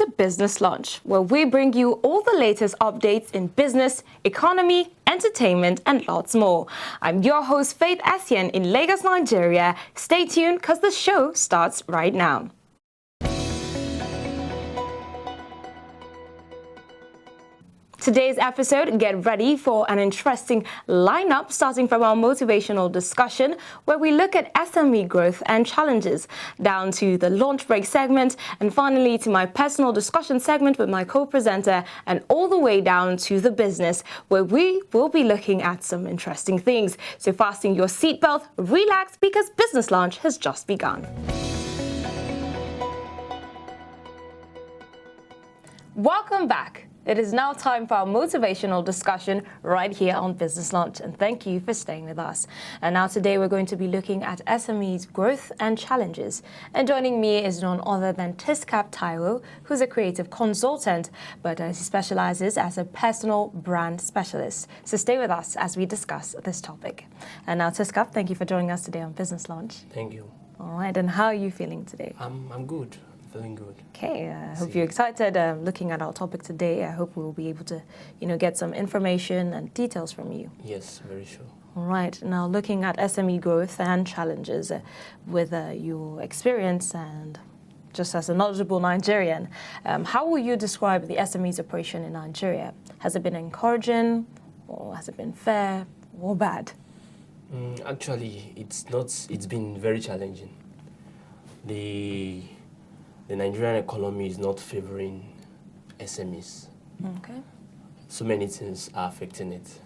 to Business Launch, where we bring you all the latest updates in business, economy, entertainment, and lots more. I'm your host, Faith Essien in Lagos, Nigeria. Stay tuned because the show starts right now. Today's episode, get ready for an interesting lineup starting from our motivational discussion where we look at SME growth and challenges, down to the launch break segment, and finally to my personal discussion segment with my co-presenter, and all the way down to the business where we will be looking at some interesting things. So fasten your seatbelt, relax, because Business Launch has just begun. Welcome back. It is now time for our motivational discussion right here on Business Launch, and thank you for staying with us. And now today we're going to be looking at SME's growth and challenges. And joining me is none other than Kaftan, who's a creative consultant, but he specializes as a personal brand specialist. So stay with us as we discuss this topic. And now Kaftan, thank you for joining us today on Business Launch. Thank you. All right, and how are you feeling today? I'm good. Feeling good. Okay, I hope you're excited looking at our topic today. I hope we'll be able to, get some information and details from you. Yes, very sure. All right, now looking at SME growth and challenges with your experience and just as a knowledgeable Nigerian, how will you describe the SME's operation in Nigeria? Has it been encouraging, or has it been fair or bad? Actually, it's not. It's been very challenging. The Nigerian economy is not favoring SMEs. Okay. So many things are affecting it.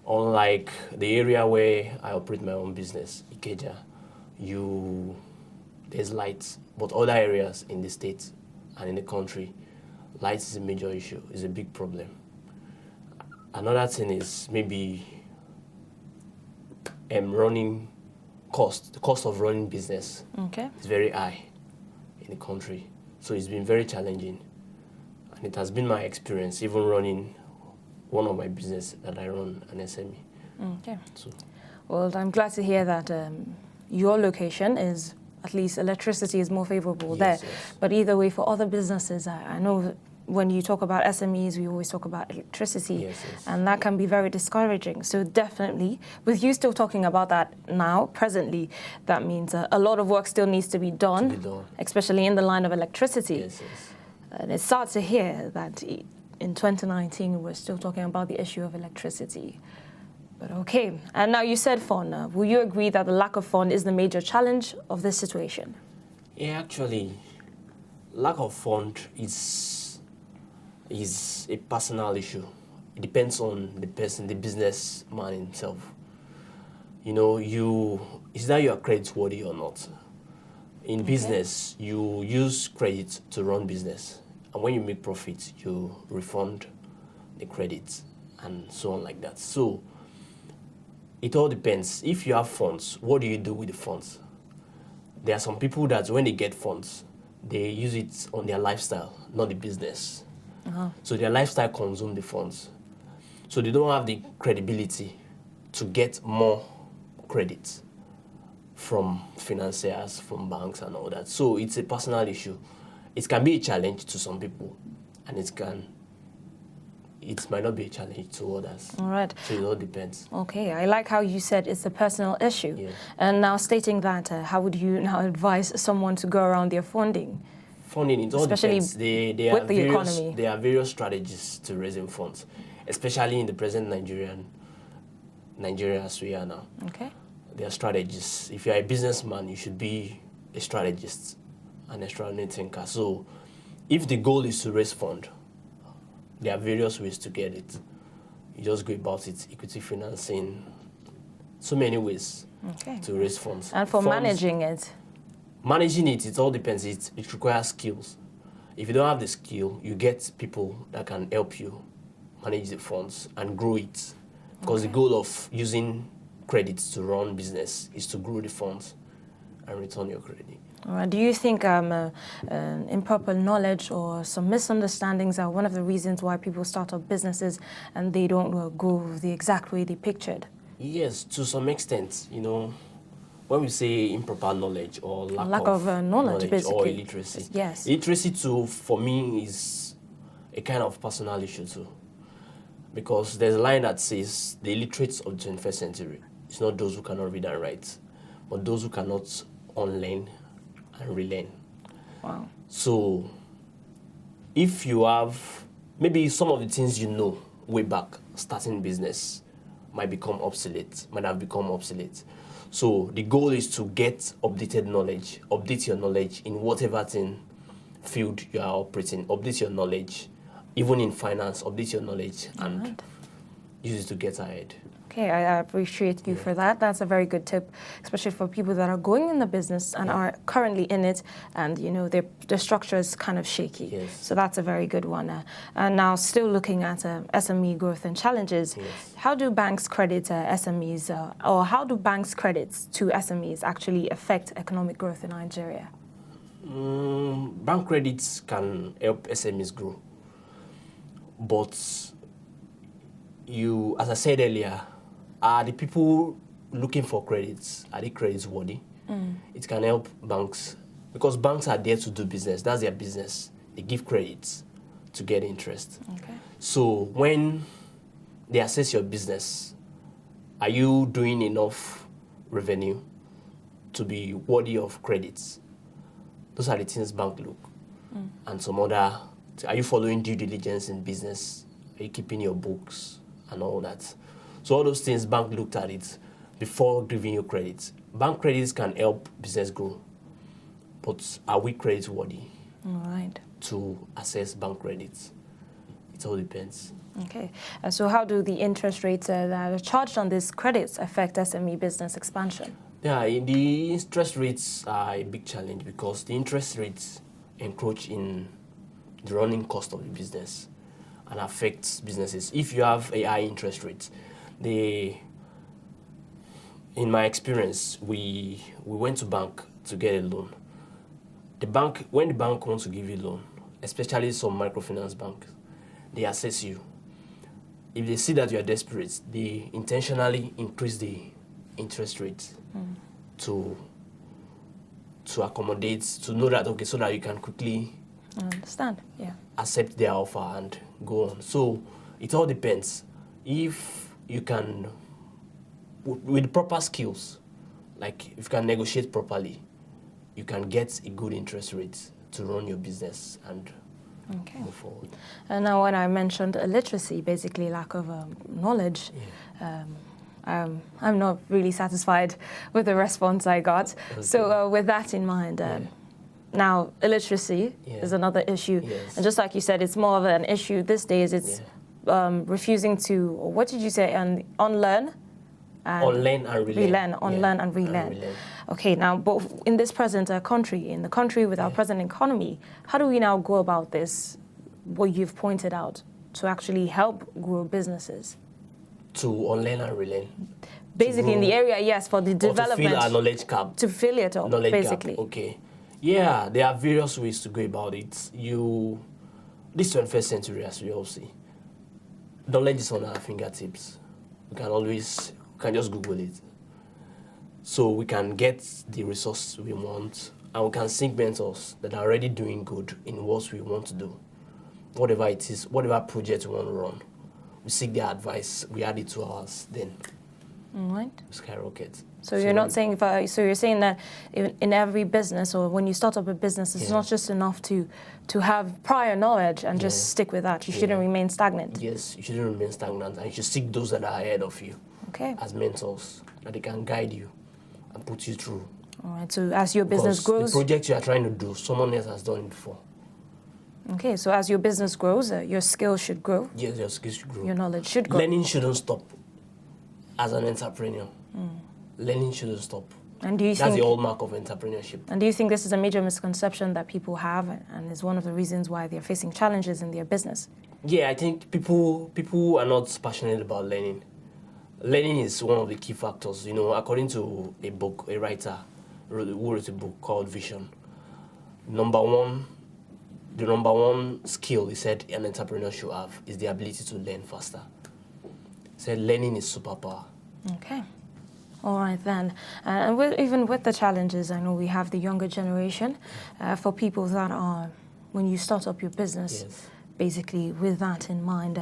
Unlike the area where I operate my own business, Ikeja, there's lights, but other areas in the state and in the country, lights is a major issue, is a big problem. Another thing is maybe running cost. The cost of running business is very high in the country. So it's been very challenging. And it has been my experience, even running one of my business that I run, an SME. Okay. So. Well, I'm glad to hear that your location is, at least electricity is more favorable there. Yes. But either way, for other businesses, I know when you talk about SMEs, we always talk about electricity, and that can be very discouraging. So definitely, with you still talking about that now, presently, that means a lot of work still needs to be done, especially in the line of electricity. Yes. And it's sad to hear that in 2019, we're still talking about the issue of electricity. But okay, and now you said fund. Will you agree that the lack of fund is the major challenge of this situation? Yeah, actually, lack of fund is a personal issue. It depends on the person, the businessman himself. Is that you are creditworthy or not? In business, you use credit to run business. And when you make profit, you refund the credit and so on like that. So it all depends. If you have funds, what do you do with the funds? There are some people that when they get funds, they use it on their lifestyle, not the business. So their lifestyle consumes the funds. So they don't have the credibility to get more credit from financiers, from banks and all that. So it's a personal issue. It can be a challenge to some people, and it might not be a challenge to others. All right. So it all depends. Okay, I like how you said it's a personal issue. Yeah. And now stating that, how would you now advise someone to go around their funding? Funding, it all especially depends. There are various strategies to raising funds, especially in the present Nigeria as we are now. Okay. There are strategies. If you're a businessman, you should be a strategist, an extraordinary thinker. So if the goal is to raise fund, there are various ways to get it. You just go about it, equity financing, so many ways to raise funds. And for managing it? Managing it, it all depends. It requires skills. If you don't have the skill, you get people that can help you manage the funds and grow it. Because the goal of using credits to run business is to grow the funds and return your credit. All right. Do you think improper knowledge or some misunderstandings are one of the reasons why people start up businesses and they don't go the exact way they pictured? Yes, to some extent. when we say improper knowledge or lack of knowledge, basically. or illiteracy. Yes. Illiteracy too, for me, is a kind of personal issue too. Because there's a line that says the illiterates of the 21st century, it's not those who cannot read and write, but those who cannot unlearn and relearn. Wow. So if you have, maybe some of the things you know way back, starting business might have become obsolete. So the goal is to get updated knowledge, update your knowledge in whatever field you are operating, update your knowledge, even in finance, update your knowledge and use it to get ahead. Okay, I appreciate you for that. That's a very good tip, especially for people that are going in the business and are currently in it, and their structure is kind of shaky. Yes. So that's a very good one. And now, still looking at SME growth and challenges, how do banks credit SMEs, or how do banks' credits to SMEs actually affect economic growth in Nigeria? Bank credits can help SMEs grow, but as I said earlier, are the people looking for credits, are they credits worthy? It can help banks, because banks are there to do business. That's their business. They give credits to get interest. Okay. So when they assess your business, are you doing enough revenue to be worthy of credits? Those are the things bank look. And some other, are you following due diligence in business? Are you keeping your books and all that? So all those things, bank looked at it before giving you credit. Bank credits can help business grow, but are we credit worthy? All right. To assess bank credits? It all depends. Okay. So how do the interest rates that are charged on these credits affect SME business expansion? Yeah, the interest rates are a big challenge because the interest rates encroach in the running cost of the business and affects businesses. If you have a high interest rate, in my experience, we went to bank to get a loan. When the bank wants to give you a loan, especially some microfinance banks, they assess you. If they see that you are desperate, they intentionally increase the interest rate to accommodate, to know that, okay, so that you can quickly understand, accept their offer and go on. So it all depends. If you can, with proper skills, like if you can negotiate properly, you can get a good interest rate to run your business and move forward. And now when I mentioned illiteracy, basically lack of knowledge, I'm not really satisfied with the response I got. Okay. So with that in mind, now illiteracy is another issue. Yes. And just like you said, it's more of an issue these days. It's refusing to, what did you say, unlearn? Unlearn and relearn. Unlearn and relearn. Okay, now, but in this present country, in the country with our present economy, how do we now go about this, what you've pointed out, to actually help grow businesses? To unlearn and relearn. Basically, in the area, yes, for the development. To fill our knowledge gap. To fill it up, basically. Gap. Okay. Yeah, there are various ways to go about it. This 21st century, as we all see, knowledge is on our fingertips. We can just Google it. So we can get the resources we want, and we can seek mentors that are already doing good in what we want to do. Whatever it is, whatever project we want to run, we seek their advice, we add it to ours, then skyrocket. So you're not saying, so you're saying that in every business, or when you start up a business, it's not just enough to have prior knowledge and just stick with that. You shouldn't remain stagnant. Yes, you shouldn't remain stagnant, and you should seek those that are ahead of you as mentors, that they can guide you and put you through. All right, so as your business grows... the project you are trying to do, someone else has done it before. Okay, so as your business grows, your skills should grow. Yes, your skills should grow. Your knowledge should grow. Learning shouldn't stop as an entrepreneur. Learning shouldn't stop. And do you That's the hallmark of entrepreneurship. And do you think this is a major misconception that people have, and is one of the reasons why they're facing challenges in their business? Yeah, I think people are not passionate about learning. Learning is one of the key factors. According to a book, a writer who wrote a book called Vision. The number one skill, he said, an entrepreneur should have is the ability to learn faster. He said learning is superpower. Okay. All right then. And even with the challenges, I know we have the younger generation. For people that are, when you start up your business, Yes. basically with that in mind,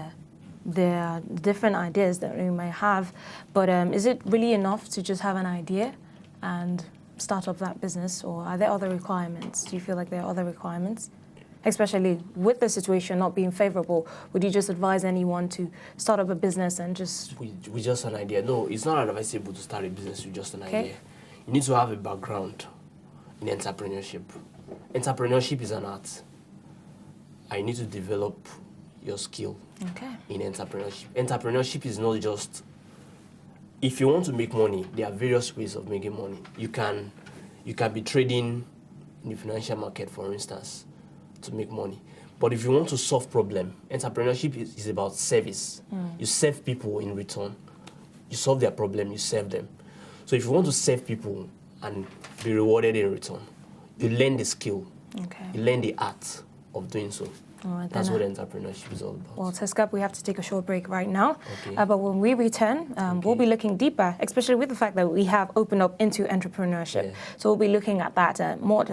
there are different ideas that you may have. But is it really enough to just have an idea and start up that business, or are there other requirements? Do you feel like there are other requirements? Especially with the situation not being favorable, would you just advise anyone to start up a business and just... With just an idea? No, it's not advisable to start a business with just an Okay. idea. You need to have a background in entrepreneurship. Entrepreneurship is an art. I need to develop your skill in entrepreneurship. Entrepreneurship is not just... If you want to make money, there are various ways of making money. You can be trading in the financial market, for instance, to make money. But if you want to solve problem, entrepreneurship is about service. You serve people in return. You solve their problem, you serve them. So if you want to serve people and be rewarded in return, you learn the skill. You learn the art of doing so. All right, That's what entrepreneurship is all about. Well, Teskap, we have to take a short break right now. Okay. But when we return, we'll be looking deeper, especially with the fact that we have opened up into entrepreneurship. Yeah. So we'll be looking at that more.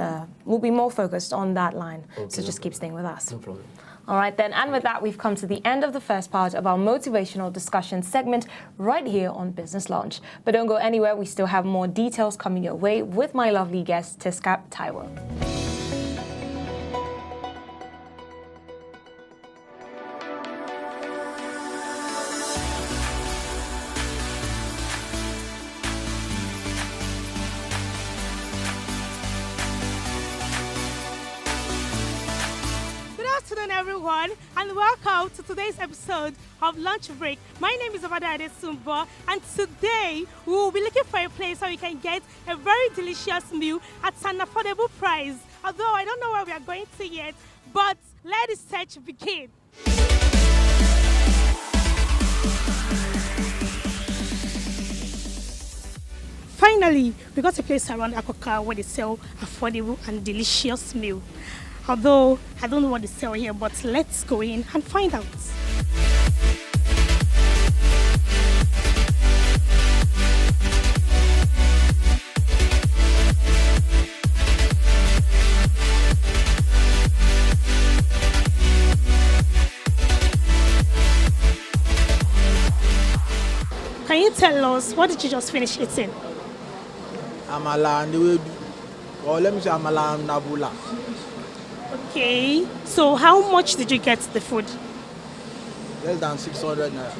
We'll be more focused on that line. Okay, So just keep staying with us. No problem. All right then, and with that, we've come to the end of the first part of our motivational discussion segment right here on Business Launch. But don't go anywhere, we still have more details coming your way with my lovely guest, Teskap Taiwo. Everyone, and welcome to today's episode of Lunch Break. My name is Obada Adesumbo, and today we will be looking for a place where we can get a very delicious meal at an affordable price. Although I don't know where we are going to yet, but let the search begin. Finally, we got a place around Akoka where they sell affordable and delicious meal. Although I don't know what they sell here, but let's go in and find out. Can you tell us, what did you just finish eating? Amala and Ewedu. Or let me say Amala and Nabula. Okay, so how much did you get the food? Less than 600 naira.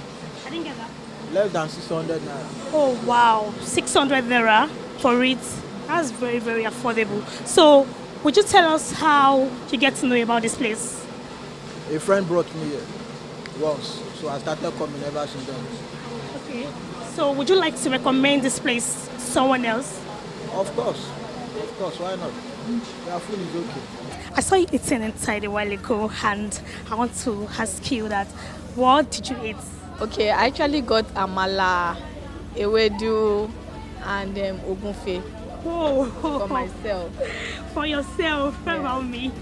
I didn't get that. Less than 600 naira. Oh wow, 600 naira for it. That's very, very affordable. So, would you tell us how you get to know about this place? A friend brought me here once, so I started coming ever since then. Okay. So, would you like to recommend this place to someone else? Of course, why not? Their food is okay. I saw you eating inside a while ago, and I want to ask you that, what did you eat? Okay, I actually got amala, ewedu, and ogunfe Oh, for myself. For yourself, what about me?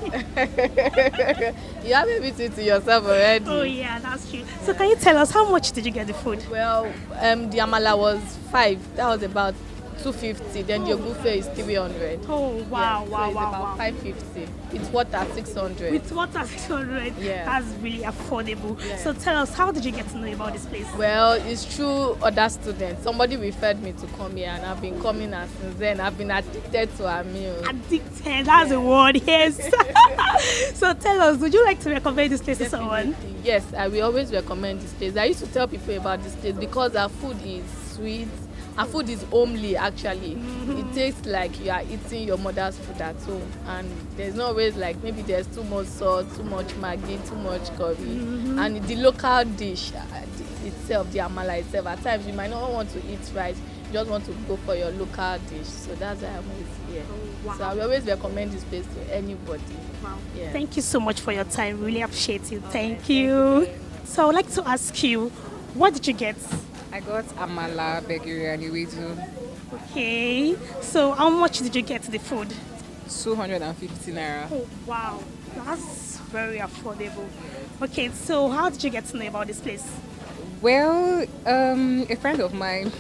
You have everything to yourself already. Oh yeah, that's true. So can you tell us, how much did you get the food? Well, the amala was 5. That was about 250. Then the ogunfe is 300. Oh wow, Yeah, wow, so it's wow, about wow. 550. With water 600. With water 600, Yeah. that's really affordable. Yeah. So tell us, how did you get to know about this place? Well, it's through other students. Somebody referred me to come here, and I've been coming, and since then I've been addicted to our meal. Addicted, that's a word, yes. So tell us, would you like to recommend this place to someone? Definitely. Yes, I will always recommend this place. I used to tell people about this place because our food is sweet. Our food is homely, actually. It tastes like you are eating your mother's food at home. And there's no always like, maybe there's too much salt, too much maggi, too much curry. And the local dish itself, the amala itself, at times you might not want to eat rice. You just want to go for your local dish. So that's why I'm always here. Oh, wow. So I will always recommend this place to anybody. Wow. Yeah. Thank you so much for your time. Really appreciate it. Thank you. So I would like to ask you, what did you get? I got amala, begiri, and iwedu. Okay. So how much did you get the food? 250 naira. Oh, wow. That's very affordable. Okay, so how did you get to know about this place? Well, a friend of mine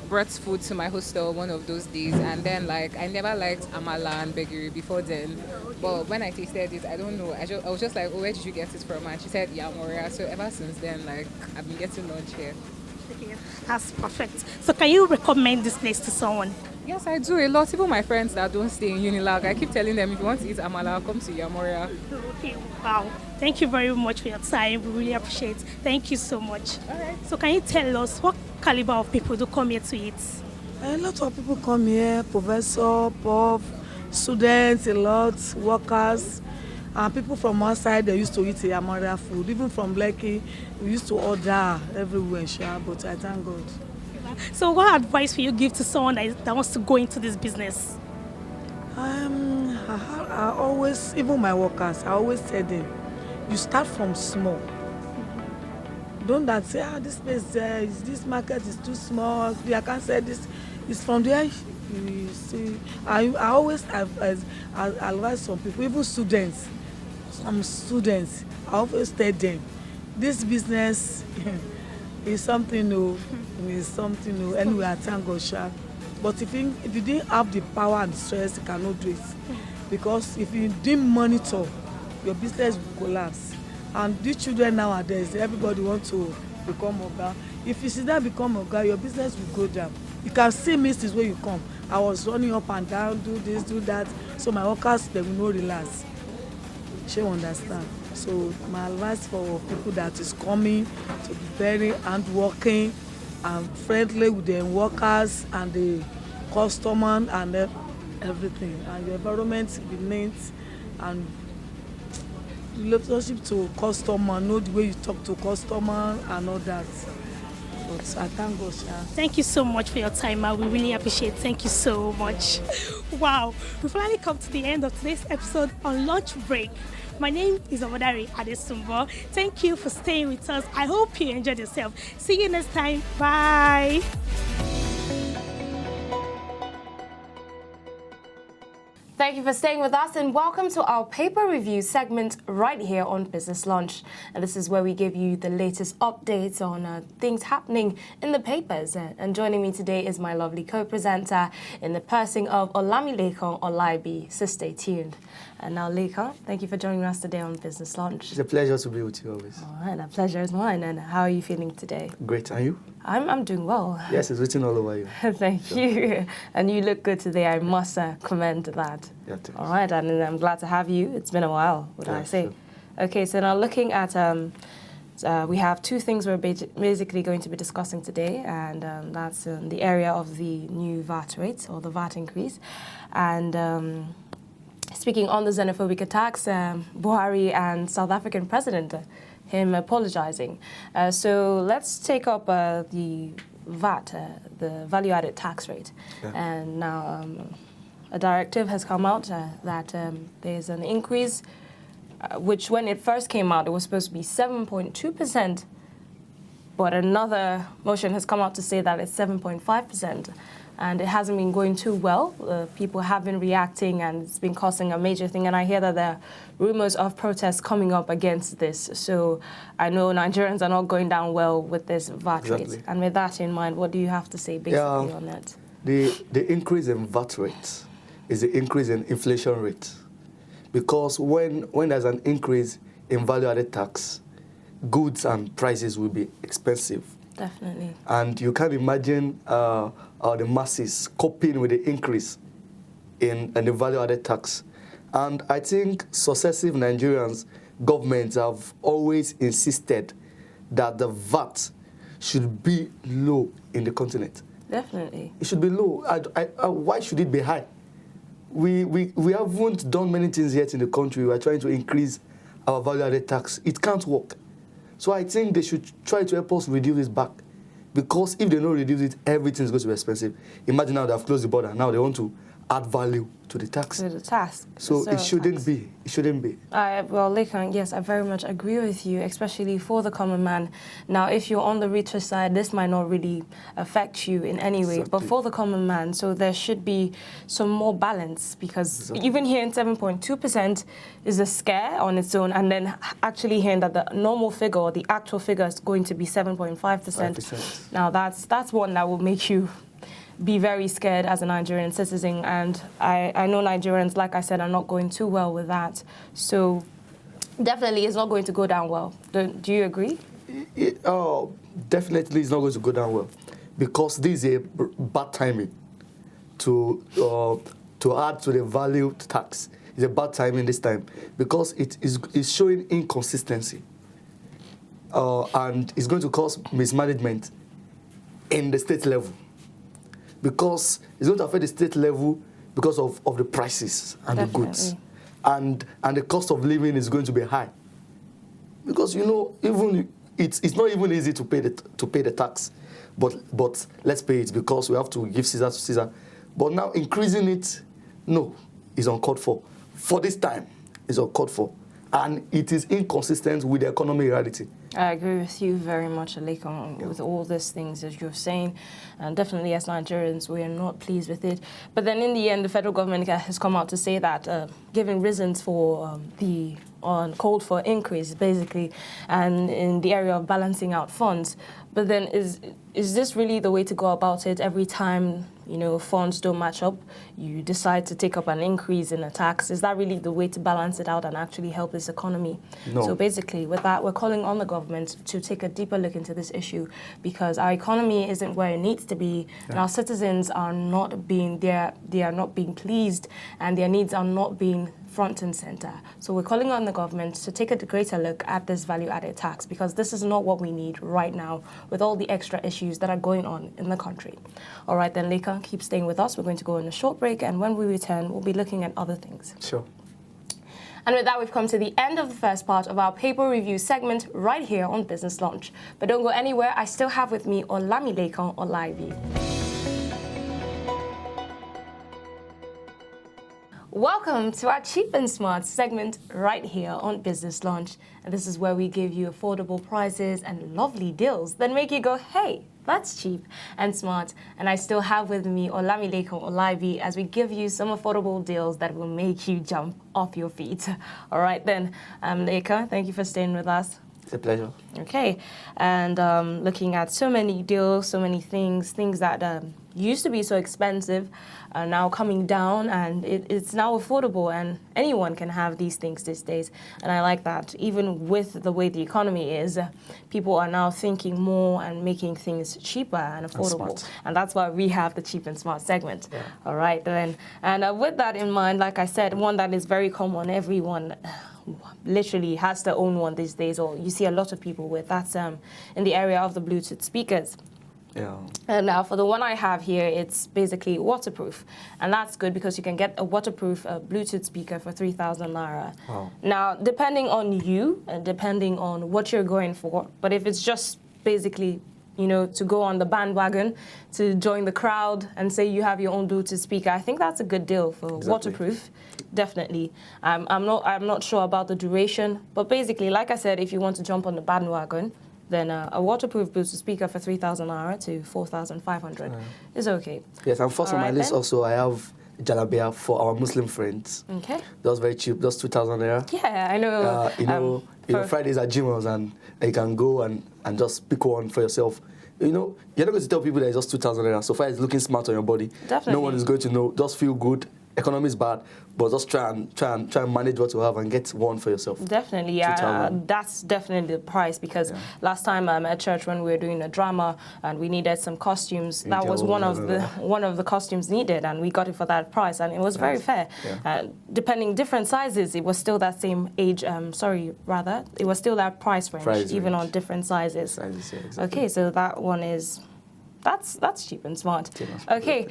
brought food to my hostel one of those days, and then like I never liked amala and begiri before then. But when I tasted it, I don't know. I was just like, oh, where did you get it from? And she said, yeah, Moria. So ever since then, like I've been getting lunch here. Okay, that's perfect. So can you recommend this place to someone? Yes, I do a lot. Even my friends that don't stay in Unilag, I keep telling them if you want to eat amala, come to Yamoria. Okay, wow. Thank you very much for your time. We really appreciate it. Thank you so much. All right. So can you tell us what caliber of people do come here to eat? A lot of people come here, professor, prof, students, a lot, workers, and people from outside, they used to eat Yamoria food. Even from Lekki, we used to order everywhere, sure, but I thank God. So what advice will you give to someone that wants to go into this business? I always, even my workers, I always tell them, you start from small. Don't that say, this place, this market is too small, I can't say this. It's from there, you see. I always advise some people, even students, some students, I always tell them, this business is something new, anyway, I thank God, sha. But if you didn't have the power and the stress, you cannot do it. Because if you didn't monitor, your business will collapse. And these children nowadays, everybody wants to become oga. If you see that become oga, your business will go down. You can see mistakes when you come. I was running up and down, do this, do that. So my workers, they will not relax. She understand. So my advice for people that is coming to be very hardworking and friendly with the workers and the customer and everything. And the environment be neat and relationship to customer, know the way you talk to customer and all that. But I thank God. Thank you so much for your time, ma. We really appreciate it. Thank you so much. Wow, we finally come to the end of today's episode on Lunch Break. My name is Obadari Adesumbo. Thank you for staying with us. I hope you enjoyed yourself. See you next time. Bye. Thank you for staying with us and welcome to our paper review segment right here on Business Lunch. And this is where we give you the latest updates on things happening in the papers. And joining me today is my lovely co-presenter in the person of Olamilekan Olaibi. So stay tuned. And now, Lekan, thank you for joining us today on Business Lunch. It's a pleasure to be with you always. All right, the pleasure is mine. And how are you feeling today? Great, and you? I'm doing well. Yes, it's written all over you. Thank you. And you look good today. I must commend that. Yeah, thanks. All right, and I'm glad to have you. It's been a while, would I say. Sure. Okay, so now looking at, we have two things we're basically going to be discussing today, and that's the area of the new VAT rates, or the VAT increase. And speaking on the xenophobic attacks, Buhari and South African President, him apologizing. So let's take up the VAT, the value-added tax rate. Yeah. And now a directive has come out that there's an increase, which when it first came out, it was supposed to be 7.2%, but another motion has come out to say that it's 7.5%. And it hasn't been going too well. People have been reacting, and it's been causing a major thing. And I hear that there are rumors of protests coming up against this. So I know Nigerians are not going down well with this VAT rate. And with that in mind, what do you have to say basically on that? The increase in VAT rate is the increase in inflation rate. Because when there's an increase in value-added tax, goods and prices will be expensive. Definitely. And you can imagine the masses coping with the increase in the value-added tax. And I think successive Nigerians governments have always insisted that the VAT should be low in the continent. Definitely. It should be low. Why should it be high? We haven't done many things yet in the country. We are trying to increase our value-added tax. It can't work. So I think they should try to help us reduce it back. Because if they don't reduce it, everything is going to be expensive. Imagine now they have closed the border. Now they want to add value to the tax. To the tax. So it shouldn't be. It shouldn't be. Well, Lekan, yes, I very much agree with you, especially for the common man. Now, if you're on the richer side, this might not really affect you in any way. Exactly. But for the common man, so there should be some more balance, because even hearing 7.2% is a scare on its own, and then actually hearing that the normal figure, or the actual figure, is going to be 7.5%. Now, that's one that will make you be very scared as a Nigerian citizen. And I know Nigerians, like I said, are not going too well with that. So definitely it's not going to go down well. Do you agree? Definitely it's not going to go down well, because this is a bad timing to add to the value tax. It's a bad timing this time, because it is showing inconsistency, and it's going to cause mismanagement in the state level, because it's going to affect the state level because of the prices and Definitely. the goods, and the cost of living is going to be high, because even it's not even easy to pay the tax, but let's pay it, because we have to give Caesar to Caesar. But now increasing it, no, is uncalled for. For this time, is uncalled for, and it is inconsistent with the economic reality. I agree with you very much, Aleka, with all these things that you're saying. And definitely as Nigerians, we are not pleased with it. But then in the end, the federal government has come out to say that giving reasons for the called for increase, basically, and in the area of balancing out funds. But then is this really the way to go about it? Every time, funds don't match up, you decide to take up an increase in a tax. Is that really the way to balance it out and actually help this economy? No. So basically, with that, we're calling on the government to take a deeper look into this issue, because our economy isn't where it needs to be, and our citizens are not being there. They are not being pleased, and their needs are not being front and center. So we're calling on the government to take a greater look at this value-added tax, because this is not what we need right now with all the extra issues that are going on in the country. All right, then, Leka, keep staying with us. We're going to go on a short break, and when we return, we'll be looking at other things. Sure. And with that, we've come to the end of the first part of our paper review segment right here on Business Launch. But don't go anywhere. I still have with me Olamilekan Olaibi. Welcome to our Cheap and Smart segment right here on Business Launch. And this is where we give you affordable prices and lovely deals that make you go, hey, that's cheap and smart. And I still have with me Olamilekan Olaibi as we give you some affordable deals that will make you jump off your feet. All right then, Leka, thank you for staying with us. It's a pleasure. Okay, and looking at so many deals, so many things that used to be so expensive are now coming down, and it's now affordable, and anyone can have these things these days. And I like that. Even with the way the economy is, people are now thinking more and making things cheaper and affordable. And that's why we have the Cheap and Smart segment. Yeah. All right, then. And with that in mind, like I said, one that is very common, everyone literally has their own one these days, or you see a lot of people with. That's in the area of the Bluetooth speakers. Yeah. And now for the one I have here, it's basically waterproof. And that's good because you can get a waterproof Bluetooth speaker for 3,000 naira. Wow. Now, depending on you and depending on what you're going for, but if it's just basically, to go on the bandwagon, to join the crowd and say you have your own Bluetooth speaker, I think that's a good deal for waterproof. Definitely. I'm not sure about the duration, but basically, like I said, if you want to jump on the bandwagon, then a waterproof Bluetooth speaker for 3,000 naira to 4,500 is okay. Yes, and first on my list also, I have jalabia for our Muslim friends. Okay. That was very cheap, just 2,000 naira. Yeah, I know. Fridays are Jimos, and you can go and just pick one for yourself. You're not going to tell people that it's just 2,000 naira. So far, it's looking smart on your body. Definitely. No one is going to know. Just feel good. Economy is bad, but just try and manage what you have and get one for yourself. Definitely, yeah. That's definitely the price, because last time at church when we were doing a drama and we needed some costumes, that was one of the costumes needed, and we got it for that price, and it was very fair. Yeah. Depending different sizes, it was still that same age. It was still that price range, even on different sizes. Yeah, exactly. Okay, so that one is. That's cheap and smart. Okay,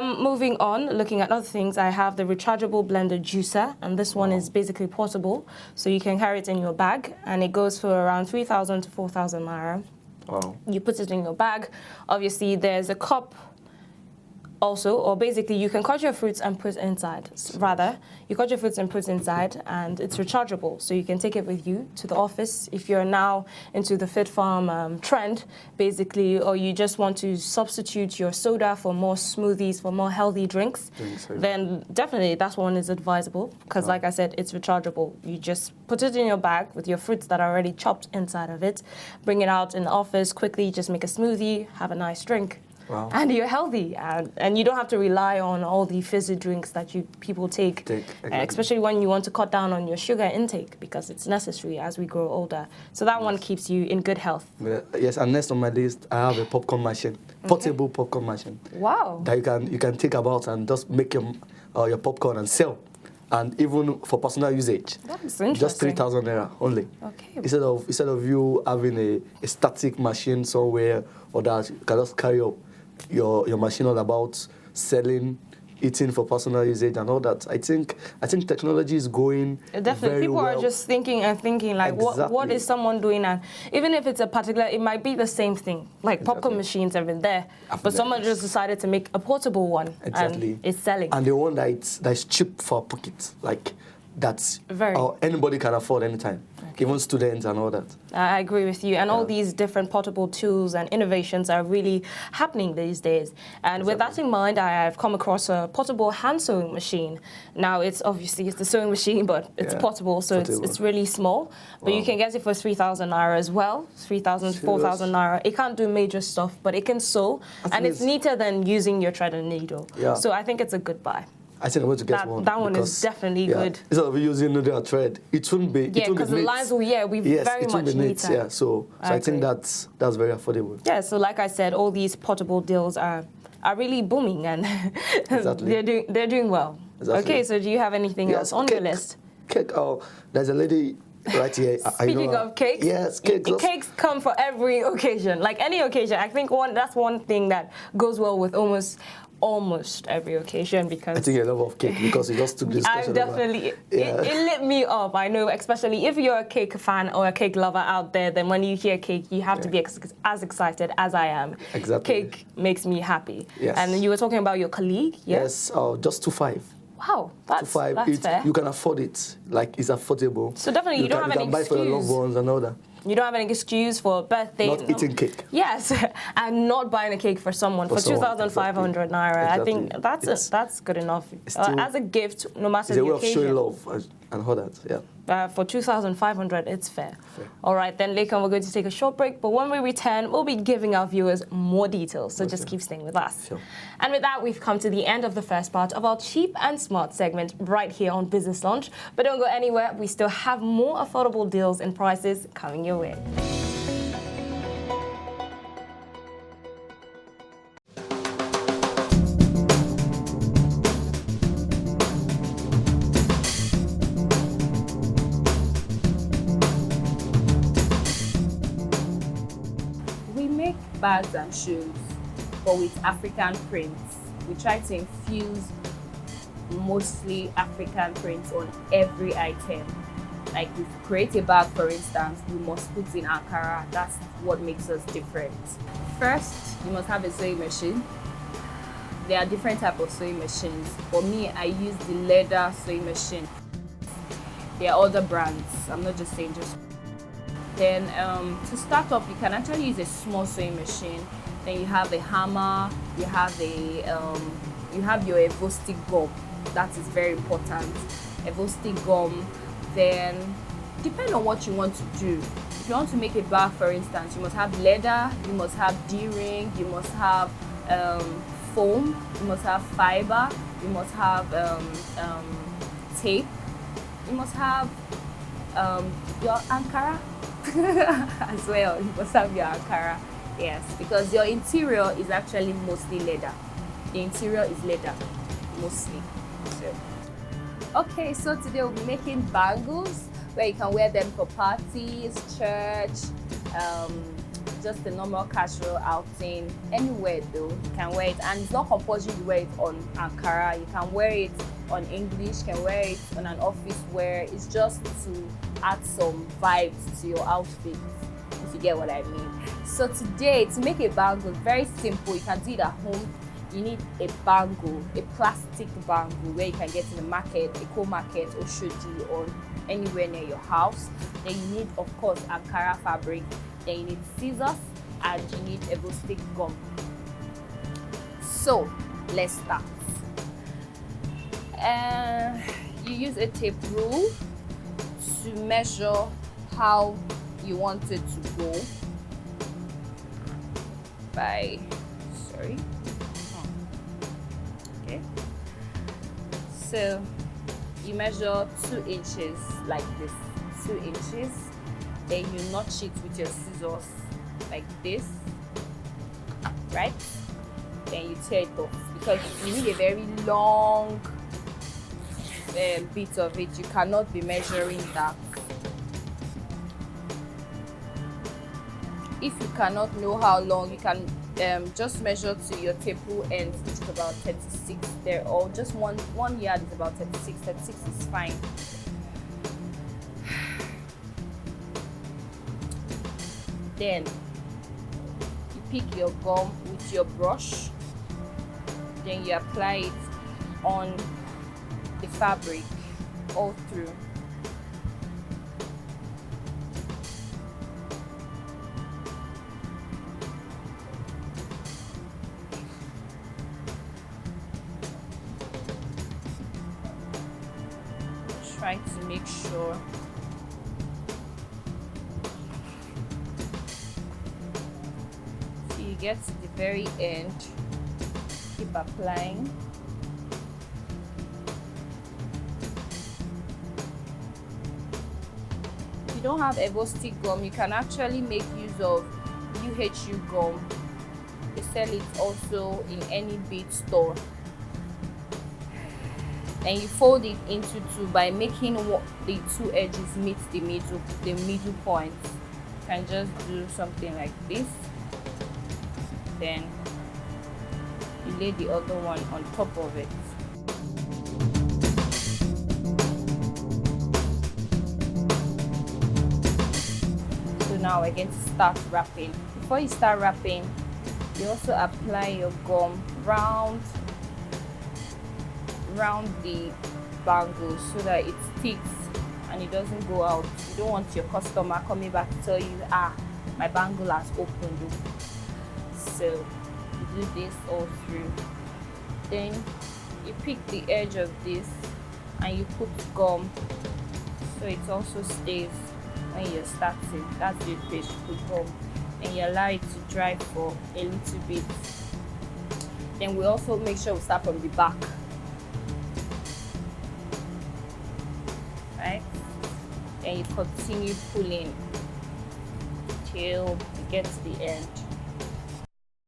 moving on, looking at other things, I have the rechargeable blender juicer, and this one is basically portable, so you can carry it in your bag, and it goes for around 3,000 to 4,000 naira. Wow. You put it in your bag. Obviously, there's a cup also, or basically you can cut your fruits and put inside. You cut your fruits and put inside, and it's rechargeable, so you can take it with you to the office if you're now into the Fit Farm trend, basically, or you just want to substitute your soda for more smoothies, for more healthy drinks. Then definitely that one is advisable, because like I said, it's rechargeable. You just put it in your bag with your fruits that are already chopped inside of it, bring it out in the office quickly, just make a smoothie, have a nice drink. Wow. and you're healthy, and you don't have to rely on all the fizzy drinks that people take, Exactly. especially when you want to cut down on your sugar intake because it's necessary as we grow older. So that one keeps you in good health. Yes, and next on my list, I have a popcorn machine, portable popcorn machine. Wow. That you can take about and just make your popcorn and sell, and even for personal usage. That's interesting. Just 3,000 naira only. Okay. Instead of you having a static machine somewhere, or that you can just carry up your machine all about selling, eating for personal usage and all that. I think technology is going Definitely, very people well. are just thinking like, what Exactly. is someone doing? And even if it's a particular, it might be the same thing. Like popcorn machines have been there, but someone just decided to make a portable one, Exactly. and it's selling. And the one that's cheap for pockets, like that's Very. Anybody can afford anytime, even students and all that. I agree with you. And all these different portable tools and innovations are really happening these days. And with that in mind, I have come across a portable hand sewing machine. Now, it's the sewing machine, but it's portable, so it's really small. But you can get it for 3,000 naira as well, 3,000, 4,000 naira. It can't do major stuff, but it can sew. And it's neater than using your thread and needle. Yeah. So I think it's a good buy. I think I'm going to get one. That one is definitely good. Instead of using needle and thread, it wouldn't be. Yeah, because the lines will be very much neater. Yeah, so I think that's very affordable. Yeah, so like I said, all these portable deals are really booming, and they're doing well. Exactly. Okay, so do you have anything else on your list? Cake. Oh, there's a lady right here. Speaking of cakes, yes, cakes. Cakes come for every occasion, like any occasion. I think that's one thing that goes well with almost every occasion, because I think I love cake because it just took this discussion. It lit me up. I know, especially if you're a cake fan or a cake lover out there, then when you hear cake, you have to be as excited as I am. Exactly. Cake makes me happy. Yes. And you were talking about your colleague, yes? Yes, just 2.5. Wow, that's fair. You can afford it. Like, it's affordable. So definitely you don't have any excuse. You can buy for your loved ones and all that. You don't have any excuse for a birthday. Not eating cake. Yes, and not buying a cake for someone for 2,500 naira. Exactly. I think that's good enough. As a gift, no matter the occasion. It's a way of showing love and all that, yeah. For 2,500, it's fair. All right, then, Lakan, we're going to take a short break, but when we return, we'll be giving our viewers more details, so just keep staying with us. Sure. And with that, we've come to the end of the first part of our Cheap and Smart segment right here on Business Launch. But don't go anywhere, we still have more affordable deals and prices coming your way. Bags and shoes, but with African prints. We try to infuse mostly African prints on every item. Like, if you create a bag, for instance, we must put in Ankara. That's what makes us different. First, you must have a sewing machine. There are different types of sewing machines. For me, I use the leather sewing machine. There are other brands. I'm not just saying just. Then to start off, you can actually use a small sewing machine. Then you have a hammer, you have your Evo-stick gum. That is very important. Evo-stick gum. Then, depending on what you want to do. If you want to make a bag, for instance, you must have leather, you must have D-ring, you must have foam, you must have fiber, you must have tape, you must have your Ankara. As well, you must have your Ankara, yes, because your interior is actually mostly leather. The interior is leather, mostly. Okay, so today we'll be making bangles where you can wear them for parties, church, just a normal casual outing, anywhere though, you can wear it. And it's not compulsory you wear it on Ankara, you can wear it on English, you can wear it on an office wear. It's just to add some vibes to your outfit, if you get what I mean. So today, to make a bangle, very simple, you can do it at home. You need a bangle, a plastic bangle where you can get in the market, Eco Market, Oshodi, or anywhere near your house. Then you need, of course, Ankara fabric. Then you need scissors and you need Evo-stick gum. So let's start. You use a tape rule to measure how you want it to go by, sorry. Okay. So you measure 2 inches like this, 2 inches. Then you notch it with your scissors like this, right? Then you tear it off because you need a very long bit of it. You cannot be measuring that. If you cannot know how long, you can just measure to your table ends, which is about 36 there, or just one yard is about 36. 36 is fine. Then you pick your gum with your brush, then you apply it on the fabric all through. Try to make sure till you get to the very end. Keep applying. If you don't have Evo stick gum, you can actually make use of UHU gum. They sell it also in any bead store. And you fold it into two by making the two edges meet the middle point. You can just do something like this. Then you lay the other one on top of it. So now we're going to start wrapping. Before you start wrapping, you also apply your gum round the bangle so that it sticks and it doesn't go out. You don't want your customer coming back to tell you, my bangle has opened. So you do this all through. Then you pick the edge of this and you put gum so it also stays when you're starting. That's the place you put gum, and you allow it to dry for a little bit. Then we also make sure we start from the back. Right? And you continue pulling till you get to the end.